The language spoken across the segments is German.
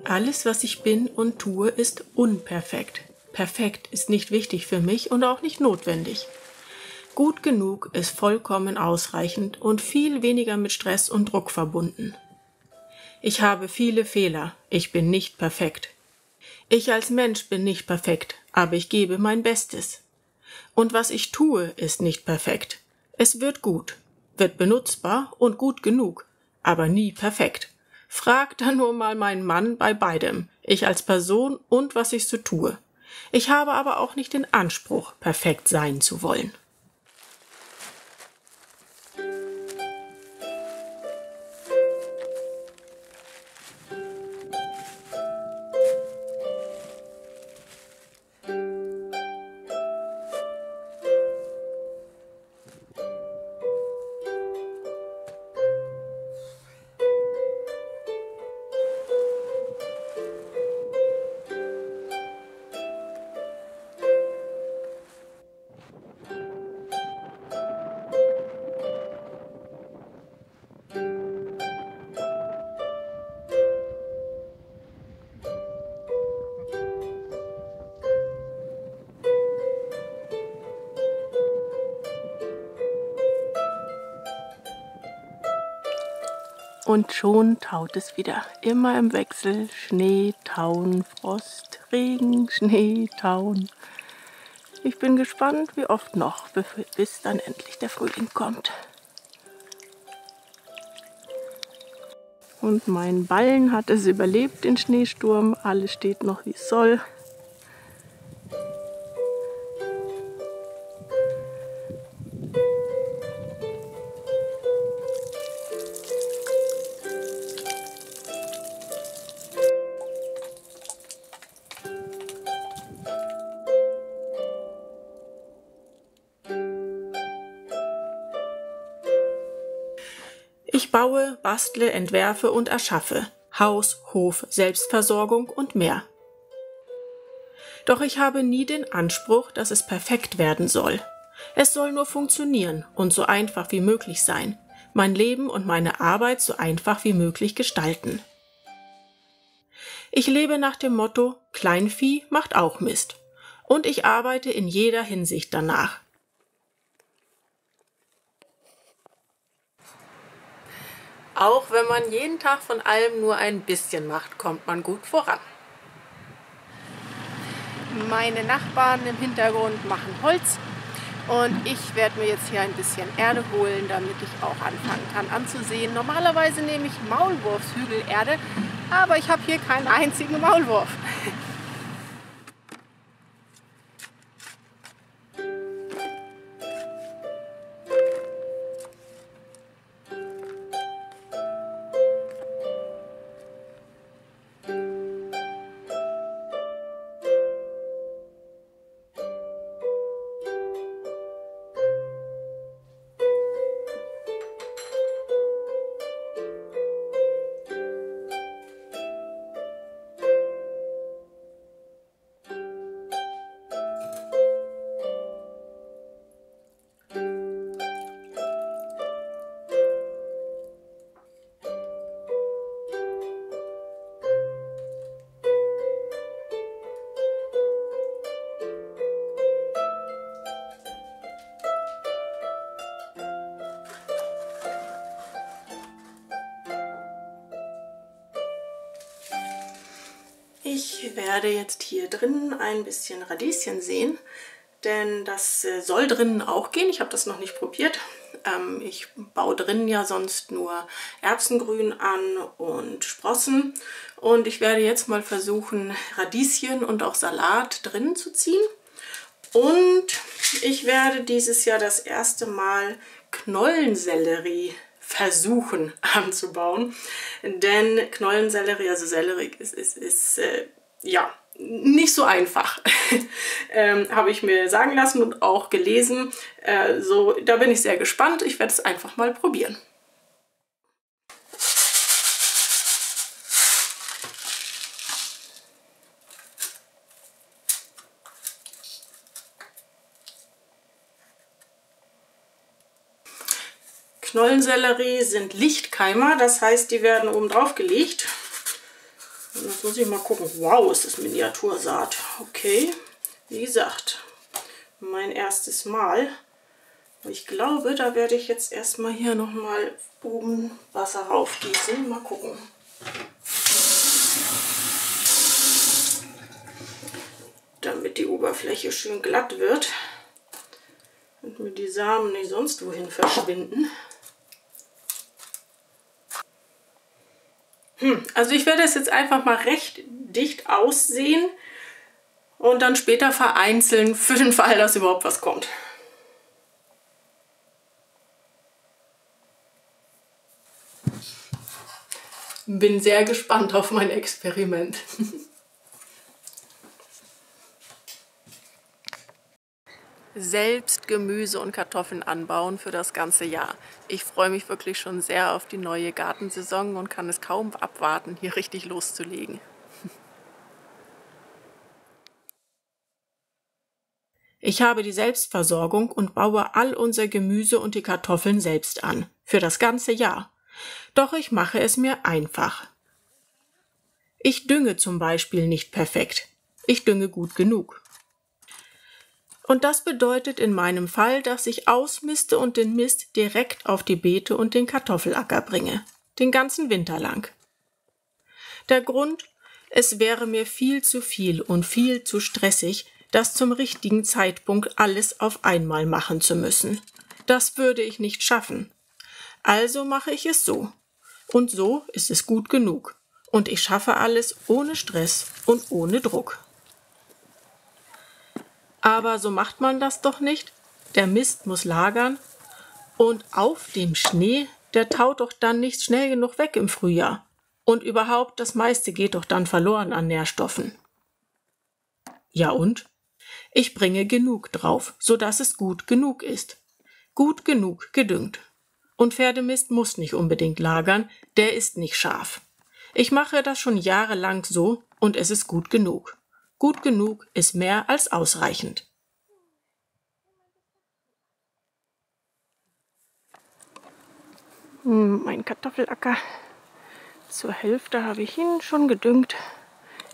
Alles, was ich bin und tue, ist unperfekt. Perfekt ist nicht wichtig für mich und auch nicht notwendig. Gut genug ist vollkommen ausreichend und viel weniger mit Stress und Druck verbunden. Ich habe viele Fehler, ich bin nicht perfekt. Ich als Mensch bin nicht perfekt, aber ich gebe mein Bestes. Und was ich tue, ist nicht perfekt. Es wird gut, wird benutzbar und gut genug, aber nie perfekt. Frag dann nur mal meinen Mann bei beidem, ich als Person und was ich so tue. Ich habe aber auch nicht den Anspruch, perfekt sein zu wollen. Und schon taut es wieder, immer im Wechsel, Schnee, Tauen, Frost, Regen, Schnee, Tauen. Ich bin gespannt, wie oft noch, bis dann endlich der Frühling kommt. Und mein Ballen hat es überlebt, den Schneesturm, alles steht noch wie es soll. Ich baue, bastle, entwerfe und erschaffe. Haus, Hof, Selbstversorgung und mehr. Doch ich habe nie den Anspruch, dass es perfekt werden soll. Es soll nur funktionieren und so einfach wie möglich sein. Mein Leben und meine Arbeit so einfach wie möglich gestalten. Ich lebe nach dem Motto, Kleinvieh macht auch Mist. Und ich arbeite in jeder Hinsicht danach. Auch wenn man jeden Tag von allem nur ein bisschen macht, kommt man gut voran. Meine Nachbarn im Hintergrund machen Holz und ich werde mir jetzt hier ein bisschen Erde holen, damit ich auch anfangen kann anzusehen. Normalerweise nehme ich Maulwurfshügelerde, aber ich habe hier keinen einzigen Maulwurf. Ich werde jetzt hier drinnen ein bisschen Radieschen säen, denn das soll drinnen auch gehen. Ich habe das noch nicht probiert. Ich baue drinnen ja sonst nur Erbsengrün an und Sprossen. Und ich werde jetzt mal versuchen, Radieschen und auch Salat drinnen zu ziehen. Und ich werde dieses Jahr das erste Mal Knollensellerie versuchen anzubauen, denn Knollensellerie, also Sellerie, ist ja nicht so einfach, habe ich mir sagen lassen und auch gelesen. So, da bin ich sehr gespannt. Ich werde es einfach mal probieren. Knollensellerie sind Lichtkeimer, das heißt, die werden oben drauf gelegt. Jetzt muss ich mal gucken. Wow, ist das Miniatursaat. Okay, wie gesagt, mein erstes Mal. Ich glaube, da werde ich jetzt erstmal hier nochmal oben Wasser raufgießen. Mal gucken. Damit die Oberfläche schön glatt wird und mir die Samen nicht sonst wohin verschwinden. Also ich werde es jetzt einfach mal recht dicht aussehen und dann später vereinzeln, für den Fall, dass überhaupt was kommt. Bin sehr gespannt auf mein Experiment. Selbst Gemüse und Kartoffeln anbauen für das ganze Jahr. Ich freue mich wirklich schon sehr auf die neue Gartensaison und kann es kaum abwarten, hier richtig loszulegen. Ich habe die Selbstversorgung und baue all unser Gemüse und die Kartoffeln selbst an, für das ganze Jahr. Doch ich mache es mir einfach. Ich dünge zum Beispiel nicht perfekt. Ich dünge gut genug. Und das bedeutet in meinem Fall, dass ich ausmiste und den Mist direkt auf die Beete und den Kartoffelacker bringe, den ganzen Winter lang. Der Grund: Es wäre mir viel zu viel und viel zu stressig, das zum richtigen Zeitpunkt alles auf einmal machen zu müssen. Das würde ich nicht schaffen. Also mache ich es so. Und so ist es gut genug. Und ich schaffe alles ohne Stress und ohne Druck. Aber so macht man das doch nicht. Der Mist muss lagern. Und auf dem Schnee, der taut doch dann nicht schnell genug weg im Frühjahr. Und überhaupt, das meiste geht doch dann verloren an Nährstoffen. Ja und? Ich bringe genug drauf, sodass es gut genug ist. Gut genug gedüngt. Und Pferdemist muss nicht unbedingt lagern, der ist nicht scharf. Ich mache das schon jahrelang so und es ist gut genug. Gut genug ist mehr als ausreichend. Mein Kartoffelacker. Zur Hälfte habe ich ihn schon gedüngt.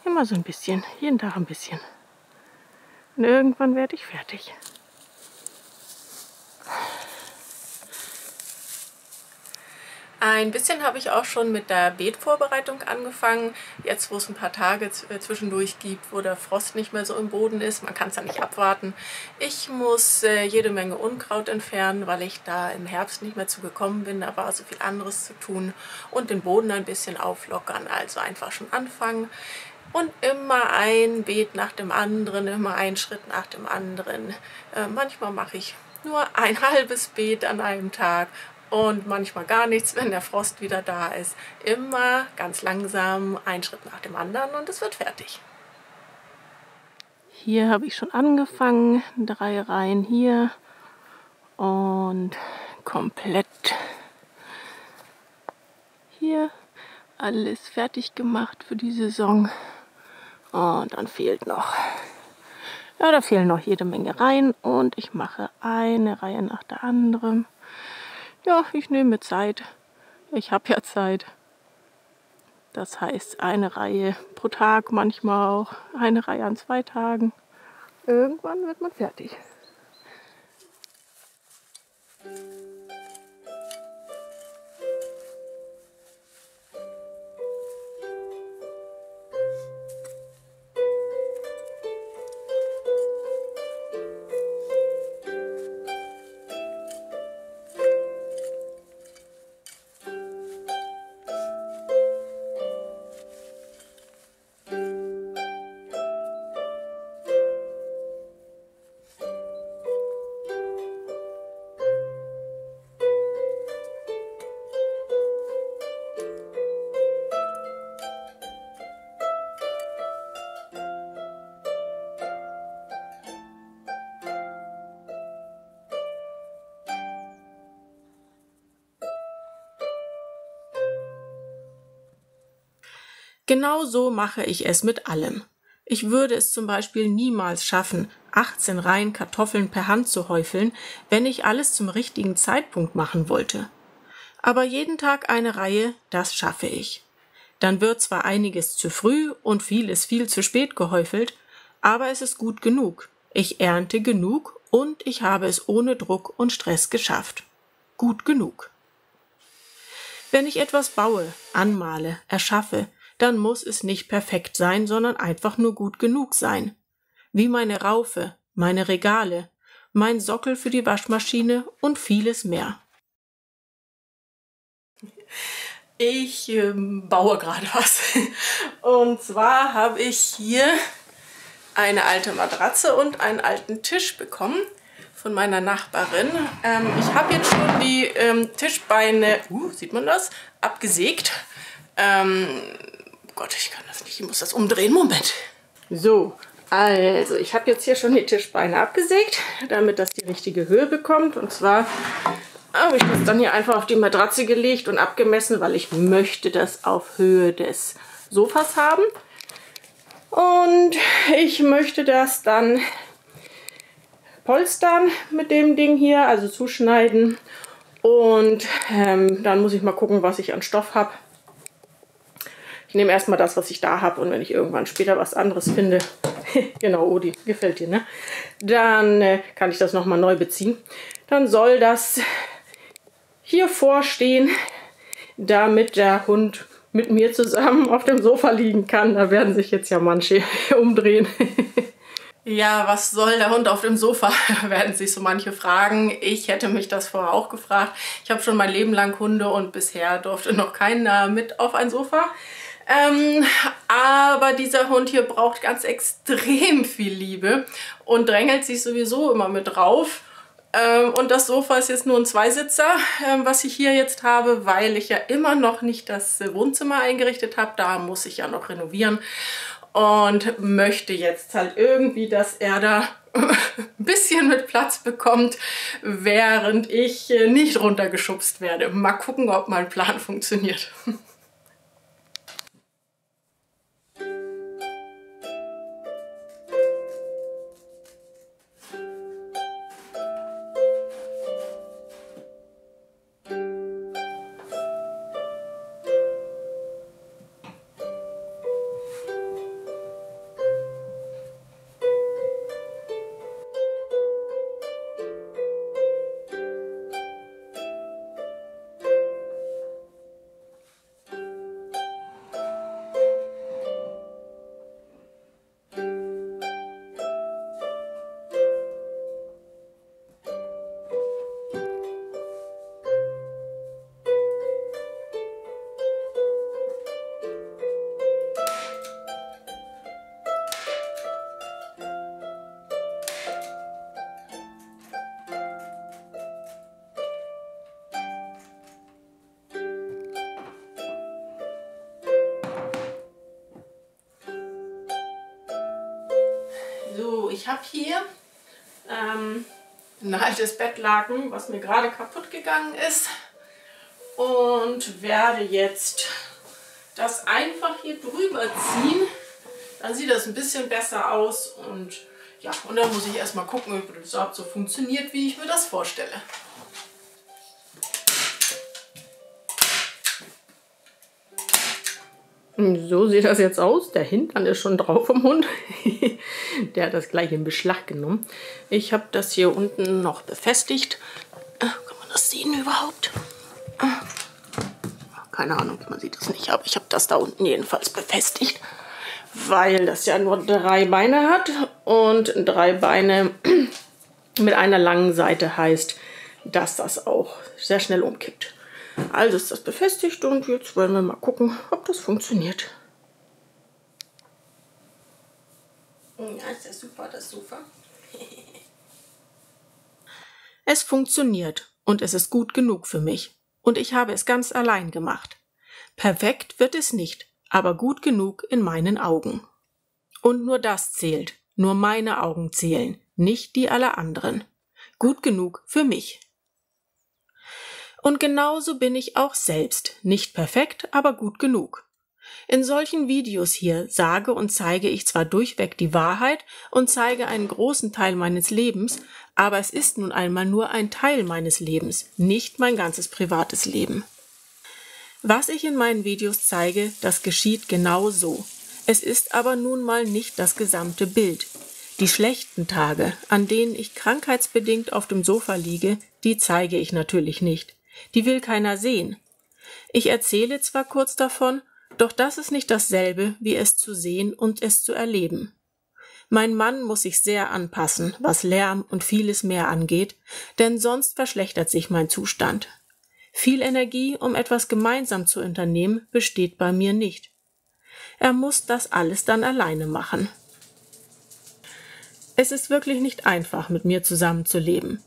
Immer so ein bisschen, jeden Tag ein bisschen. Und irgendwann werde ich fertig. Ein bisschen habe ich auch schon mit der Beetvorbereitung angefangen. Jetzt, wo es ein paar Tage zwischendurch gibt, wo der Frost nicht mehr so im Boden ist. Man kann es ja nicht abwarten. Ich muss jede Menge Unkraut entfernen, weil ich da im Herbst nicht mehr zugekommen bin. Da war so viel anderes zu tun. Und den Boden ein bisschen auflockern. Also einfach schon anfangen. Und immer ein Beet nach dem anderen, immer einen Schritt nach dem anderen. Manchmal mache ich nur ein halbes Beet an einem Tag. Und manchmal gar nichts, wenn der Frost wieder da ist. Immer ganz langsam, ein Schritt nach dem anderen und es wird fertig. Hier habe ich schon angefangen, 3 Reihen hier und komplett hier alles fertig gemacht für die Saison. Und dann fehlt noch, ja, da fehlen noch jede Menge Reihen und ich mache eine Reihe nach der anderen. Ja, ich nehme Zeit. Ich habe ja Zeit. Das heißt, eine Reihe pro Tag, manchmal auch eine Reihe an 2 Tagen. Irgendwann wird man fertig. Genau so mache ich es mit allem. Ich würde es zum Beispiel niemals schaffen, 18 Reihen Kartoffeln per Hand zu häufeln, wenn ich alles zum richtigen Zeitpunkt machen wollte. Aber jeden Tag eine Reihe, das schaffe ich. Dann wird zwar einiges zu früh und vieles viel zu spät gehäufelt, aber es ist gut genug. Ich ernte genug und ich habe es ohne Druck und Stress geschafft. Gut genug. Wenn ich etwas baue, anmale, erschaffe, dann muss es nicht perfekt sein, sondern einfach nur gut genug sein. Wie meine Raufe, meine Regale, mein Sockel für die Waschmaschine und vieles mehr. Ich baue gerade was. Und zwar habe ich hier eine alte Matratze und einen alten Tisch bekommen von meiner Nachbarin. Ich habe jetzt schon die Tischbeine, sieht man das, abgesägt. Gott, ich kann das nicht, ich muss das umdrehen, Moment. So, also ich habe jetzt hier schon die Tischbeine abgesägt, damit das die richtige Höhe bekommt. Und zwar habe ich das dann hier einfach auf die Matratze gelegt und abgemessen, weil ich möchte das auf Höhe des Sofas haben. Und ich möchte das dann polstern mit dem Ding hier, also zuschneiden. Und dann muss ich mal gucken, was ich an Stoff habe. Ich nehme erstmal das, was ich da habe, und wenn ich irgendwann später was anderes finde, genau, Odi, gefällt dir, ne? Dann kann ich das nochmal neu beziehen. Dann soll das hier vorstehen, damit der Hund mit mir zusammen auf dem Sofa liegen kann. Da werden sich jetzt ja manche umdrehen. Ja, was soll der Hund auf dem Sofa? Werden sich so manche fragen. Ich hätte mich das vorher auch gefragt. Ich habe schon mein Leben lang Hunde und bisher durfte noch keiner mit auf ein Sofa. Aber dieser Hund hier braucht ganz extrem viel Liebe und drängelt sich sowieso immer mit drauf. Und das Sofa ist jetzt nur ein Zweisitzer, was ich hier jetzt habe, weil ich ja immer noch nicht das Wohnzimmer eingerichtet habe. Da muss ich ja noch renovieren und möchte jetzt halt irgendwie, dass er da ein bisschen mit Platz bekommt, während ich nicht runtergeschubst werde. Mal gucken, ob mein Plan funktioniert. So, ich habe hier ein altes Bettlaken, was mir gerade kaputt gegangen ist, und werde jetzt das einfach hier drüber ziehen. Dann sieht das ein bisschen besser aus und ja, und dann muss ich erstmal gucken, ob das überhaupt so funktioniert, wie ich mir das vorstelle. So sieht das jetzt aus. Der Hintern ist schon drauf vom Hund. Der hat das gleich in Beschlag genommen. Ich habe das hier unten noch befestigt. Kann man das sehen überhaupt? Keine Ahnung, man sieht das nicht, aber ich habe das da unten jedenfalls befestigt, weil das ja nur 3 Beine hat und 3 Beine mit einer langen Seite heißt, dass das auch sehr schnell umkippt. Also ist das befestigt und jetzt wollen wir mal gucken, ob das funktioniert. Ja, ist ja super, das Sofa. Es funktioniert und es ist gut genug für mich. Und ich habe es ganz allein gemacht. Perfekt wird es nicht, aber gut genug in meinen Augen. Und nur das zählt, nur meine Augen zählen, nicht die aller anderen. Gut genug für mich. Und genauso bin ich auch selbst, nicht perfekt, aber gut genug. In solchen Videos hier sage und zeige ich zwar durchweg die Wahrheit und zeige einen großen Teil meines Lebens, aber es ist nun einmal nur ein Teil meines Lebens, nicht mein ganzes privates Leben. Was ich in meinen Videos zeige, das geschieht genau so. Es ist aber nun mal nicht das gesamte Bild. Die schlechten Tage, an denen ich krankheitsbedingt auf dem Sofa liege, die zeige ich natürlich nicht. Die will keiner sehen. Ich erzähle zwar kurz davon, doch das ist nicht dasselbe, wie es zu sehen und es zu erleben. Mein Mann muss sich sehr anpassen, was Lärm und vieles mehr angeht, denn sonst verschlechtert sich mein Zustand. Viel Energie, um etwas gemeinsam zu unternehmen, besteht bei mir nicht. Er muss das alles dann alleine machen. Es ist wirklich nicht einfach, mit mir zusammenzuleben.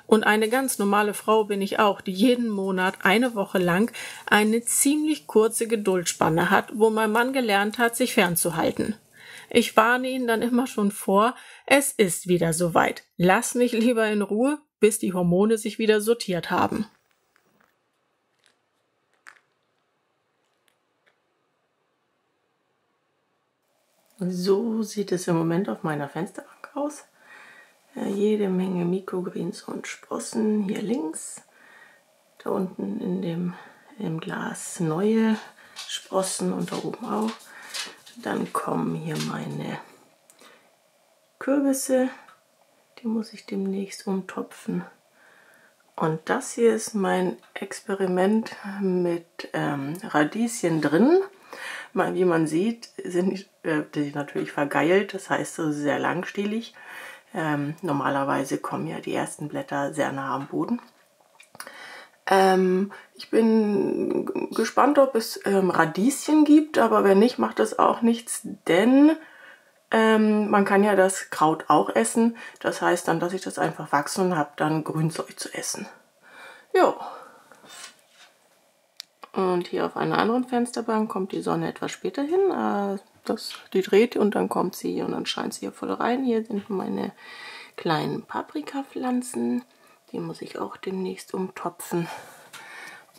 Und eine ganz normale Frau bin ich auch, die jeden Monat eine Woche lang eine ziemlich kurze Geduldsspanne hat, wo mein Mann gelernt hat, sich fernzuhalten. Ich warne ihn dann immer schon vor, es ist wieder soweit. Lass mich lieber in Ruhe, bis die Hormone sich wieder sortiert haben. So sieht es im Moment auf meiner Fensterbank aus. Jede Menge Mikrogreens und Sprossen hier links. Da unten im Glas neue Sprossen und da oben auch. Dann kommen hier meine Kürbisse. Die muss ich demnächst umtopfen. Und das hier ist mein Experiment mit Radieschen drin. Wie man sieht, sind die natürlich vergeilt, das heißt sehr langstielig. Normalerweise kommen ja die ersten Blätter sehr nah am Boden. Ich bin gespannt, ob es Radieschen gibt, aber wenn nicht, macht das auch nichts, denn man kann ja das Kraut auch essen. Das heißt dann, dass ich das einfach wachsen und habe dann Grünzeug zu essen. Jo. Und hier auf einer anderen Fensterbank kommt die Sonne etwas später hin. Die dreht und dann kommt sie und dann scheint sie hier voll rein. Hier sind meine kleinen Paprikapflanzen. Die muss ich auch demnächst umtopfen.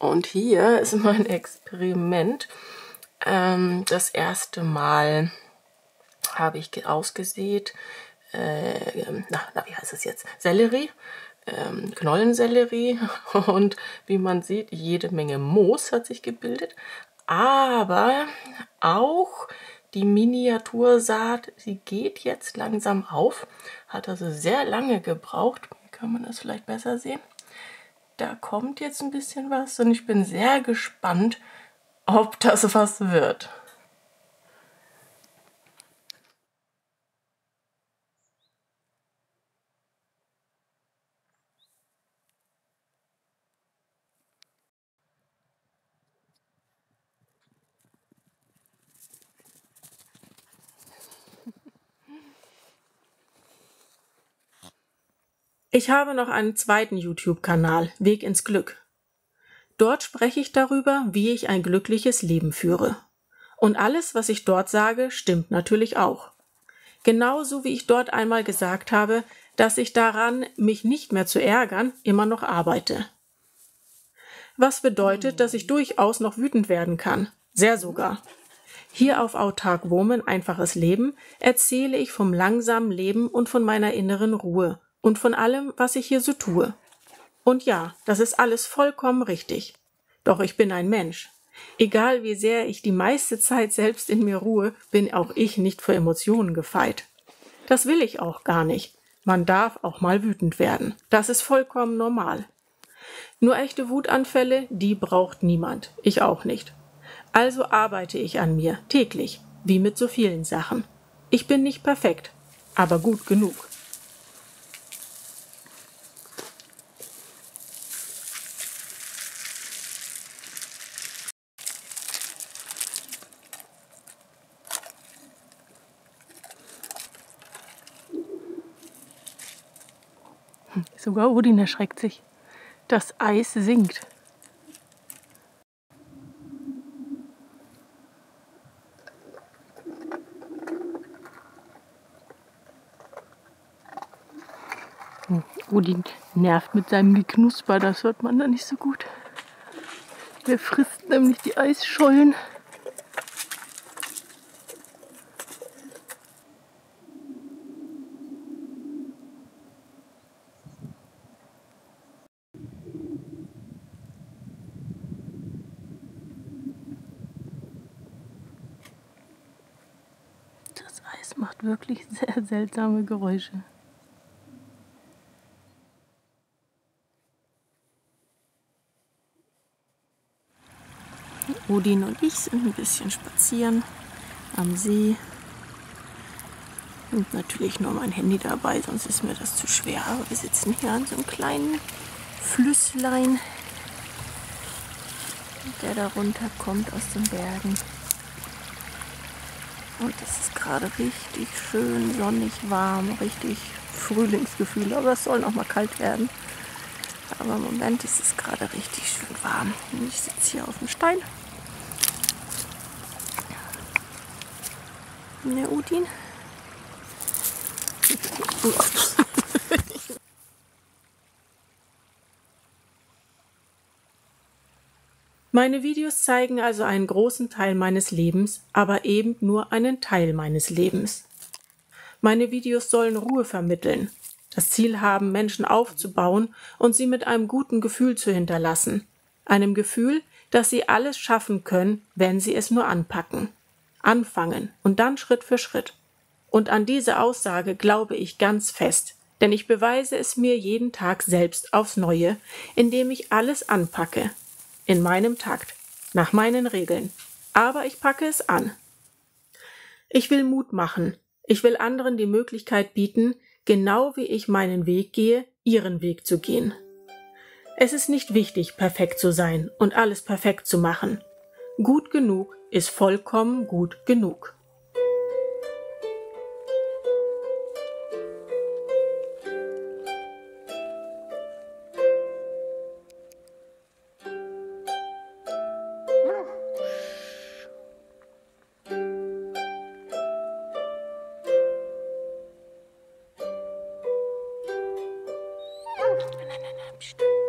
Und hier ist mein Experiment. Das erste Mal habe ich ausgesät, wie heißt es jetzt? Sellerie. Knollensellerie und wie man sieht, jede Menge Moos hat sich gebildet, aber auch die Miniatursaat, sie geht jetzt langsam auf, hat also sehr lange gebraucht, hier kann man das vielleicht besser sehen, da kommt jetzt ein bisschen was und ich bin sehr gespannt, ob das was wird. Ich habe noch einen zweiten YouTube-Kanal, Weg ins Glück. Dort spreche ich darüber, wie ich ein glückliches Leben führe. Und alles, was ich dort sage, stimmt natürlich auch. Genauso wie ich dort einmal gesagt habe, dass ich daran, mich nicht mehr zu ärgern, immer noch arbeite. Was bedeutet, dass ich durchaus noch wütend werden kann. Sehr sogar. Hier auf Autark Woman, einfaches Leben, erzähle ich vom langsamen Leben und von meiner inneren Ruhe und von allem, was ich hier so tue. Und ja, das ist alles vollkommen richtig. Doch ich bin ein Mensch. Egal wie sehr ich die meiste Zeit selbst in mir ruhe, bin auch ich nicht vor Emotionen gefeit. Das will ich auch gar nicht. Man darf auch mal wütend werden. Das ist vollkommen normal. Nur echte Wutanfälle, die braucht niemand. Ich auch nicht. Also arbeite ich an mir, täglich, wie mit so vielen Sachen. Ich bin nicht perfekt, aber gut genug. Sogar Odin erschreckt sich. Das Eis sinkt. Odin nervt mit seinem Geknusper, das hört man da nicht so gut. Der frisst nämlich die Eisschollen. Das macht wirklich sehr seltsame Geräusche. Odin und ich sind ein bisschen spazieren am See. Und natürlich nur mein Handy dabei, sonst ist mir das zu schwer. Aber wir sitzen hier an so einem kleinen Flüsslein, der da runterkommt aus den Bergen. Und es ist gerade richtig schön sonnig, warm, richtig Frühlingsgefühl. Aber es soll noch mal kalt werden. Aber im Moment ist es gerade richtig schön warm. Und ich sitze hier auf dem Stein. Ne, Udin? Meine Videos zeigen also einen großen Teil meines Lebens, aber eben nur einen Teil meines Lebens. Meine Videos sollen Ruhe vermitteln, das Ziel haben, Menschen aufzubauen und sie mit einem guten Gefühl zu hinterlassen. Einem Gefühl, dass sie alles schaffen können, wenn sie es nur anpacken. Anfangen und dann Schritt für Schritt. Und an diese Aussage glaube ich ganz fest, denn ich beweise es mir jeden Tag selbst aufs Neue, indem ich alles anpacke. In meinem Takt, nach meinen Regeln. Aber ich packe es an. Ich will Mut machen. Ich will anderen die Möglichkeit bieten, genau wie ich meinen Weg gehe, ihren Weg zu gehen. Es ist nicht wichtig, perfekt zu sein und alles perfekt zu machen. Gut genug ist vollkommen gut genug. Psst.